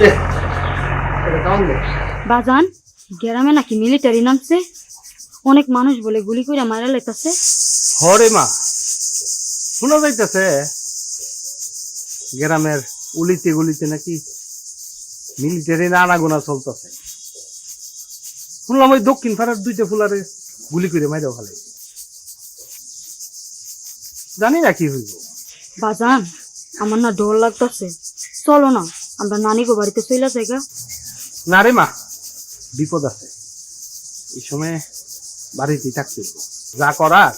দে এটা কাউন দে বাজান গ্রামে নাকি মিলিটারি নামছে, অনেক মানুষ বলে গুলি করে মারা লাইতাছে। হরে মা শোনা যাইতেছে গ্রামের উলিতে গুলিতে নাকি মিলিটারি আনাগোনা চলতেছে। শুনলাম ওই দক্ষিণ পাড়ার দুইটা ফুলারে গুলি করে মাইরাও ফেলে। জানি না কি হইব। বাজান আমার না ডর লাগতেছে, চলো না আমরা নানিগো বাড়িতে চইলা যাইগা। না রে মা, বিপদ আছে, এই সময় বাড়িতেই থাকতে হইব। যা করার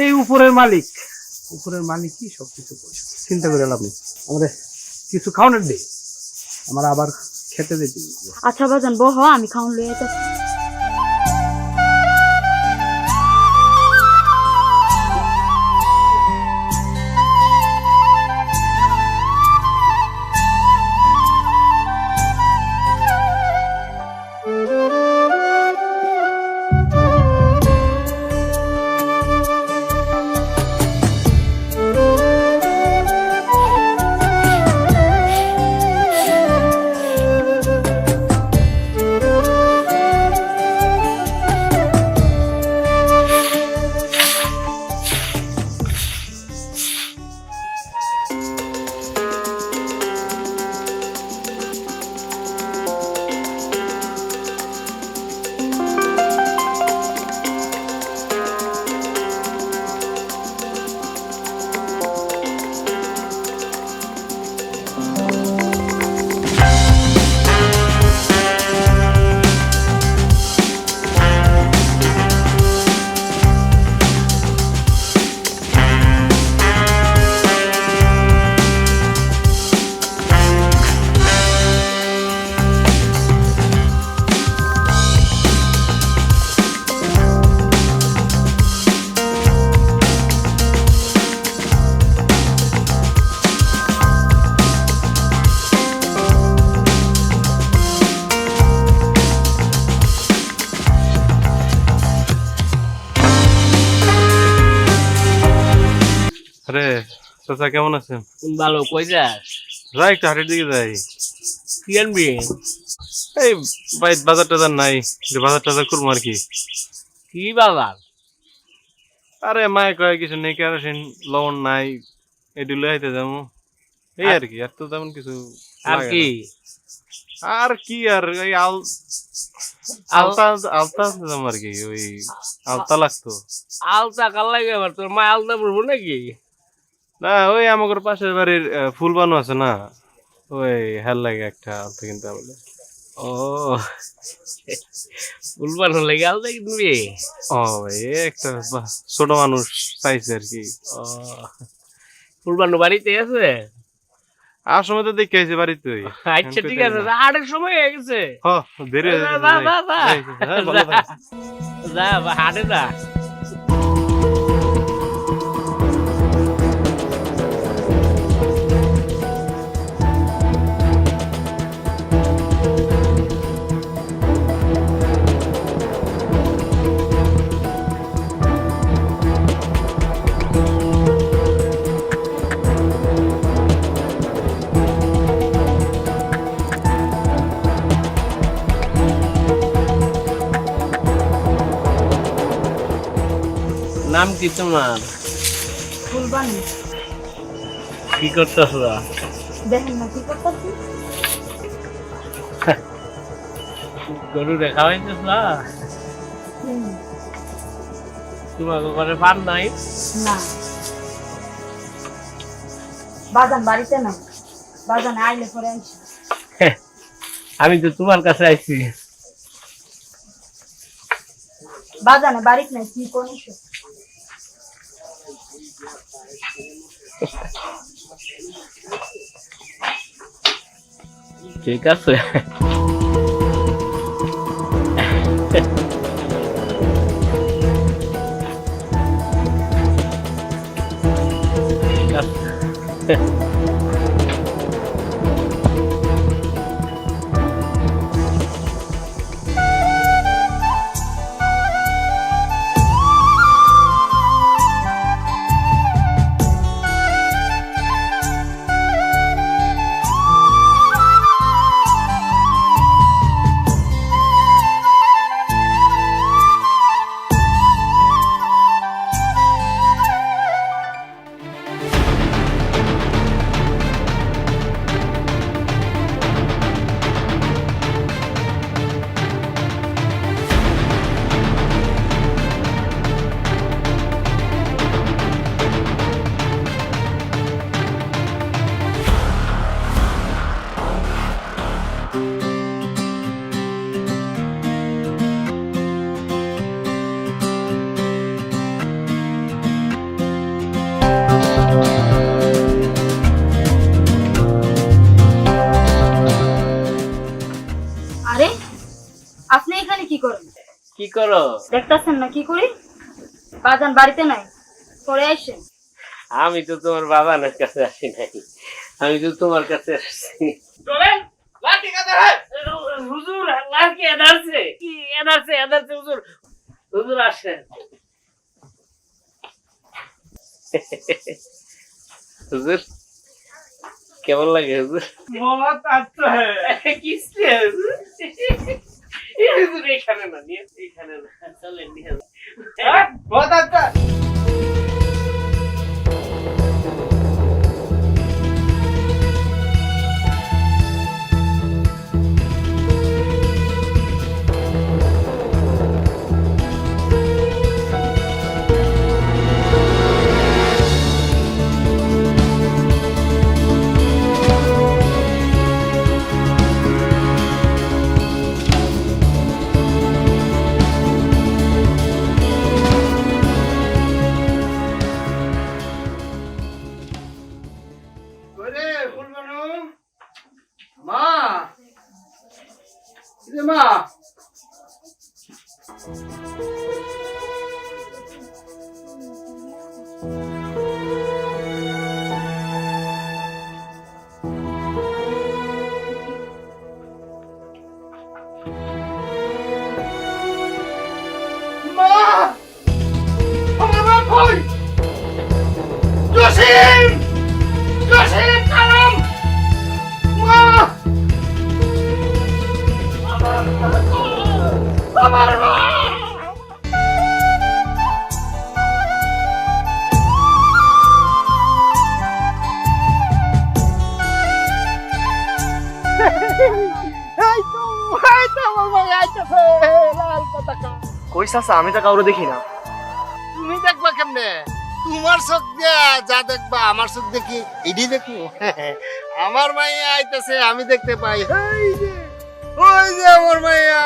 এই উপরের মালিকই সবকিছু করছে, চিন্তা করে লাভ নেই। আমাদের কিছু খাওয়ানোর দে, আমার আবার খেতে দিতে। আচ্ছা বাজান বহ, আমি খাওন লই আইতাছি। আরে চাচা কেমন আছেন? ভালো। কই যাস? যাই একটু হাটের দিকে যাই। কি আনবি? এই বাজার টাজার নাই, বাজার টাজার করবো আর কি। কি বাজার? আরে মায়ে কয়ে কিছু নেই, কেরোসিন লবণ নাই, এটি লয়ে আইতে যাবো এই আর কি। আর তো তেমন কিছু আর কি আর ওই আলতা আলতা যাবো আর কি। ওই আলতা লাগতো। আলতা কাল লাগে আবার? তোর মা আলতা পড়বো নাকি? না ওই আমাদের পাশের বাড়ির ফুল বানু আছে না, ওই হেল লাগে একটা আলতা কিনতে হবে। ও ফুল বানানো লাগে আলতা কিনবি? ও ভাই একটা ছোট মানুষ চাইছে আর কি। ও ফুল বানানো বাড়িতে আছে? আর সময় তো দেখে আইছে বাড়িতে। আচ্ছা ঠিক আছে, হাটের সময় হয়ে গেছে। দেরি হয়ে যা হাটে যা। নাম কি তোমার? ফুলবানি। কি করতেছ? দেখেন না কি করতেছি। গরু দেখা হয়েছে না? তোমার ঘরে পান নাই? না বাজান বাড়িতে না, বাজান আইলে পরে আইসি। আমি তো তোমার কাছে আইছি। বাজানে বাড়িতে নাই, কি করিস? ঠিক আছে। করেন? কি করো? দেখতাছেন না কি করি? বাজান বাড়িতে নাই, পরে আইসেন। আমি তো তোমার বাবানের কাছে আসি নাই, আমি তো তোমার কাছে আসছি। চলেন, লাঠি কাঁধে হাত। হুজুর, লাঠি এনারছে, কি এনারছে, এনারছে হুজুর। হুজুর আসেন। হুজুর, কেমন লাগে হুজুর? बहुत अच्छा है কিসে হুজুর? এই হুজুর এখানে না, নিয়ে এখানে না, চলেন নিয়ে। बहुत अच्छा ওরে ফুলবানু মা রে মা মা আমার মা কই জসিম জসিম কালাম মা আমার মা কই চাচা, আমি তো কাউরে দেখি না। তুমি দেখবা কেমনে? তোমার চোখ দিয়া যা দেখবা আমার চোখ দেখি এডি দেখবো। আমার মাইয়া আইতেছে, আমি দেখতে পাই। ওই যে আমার মাইয়া।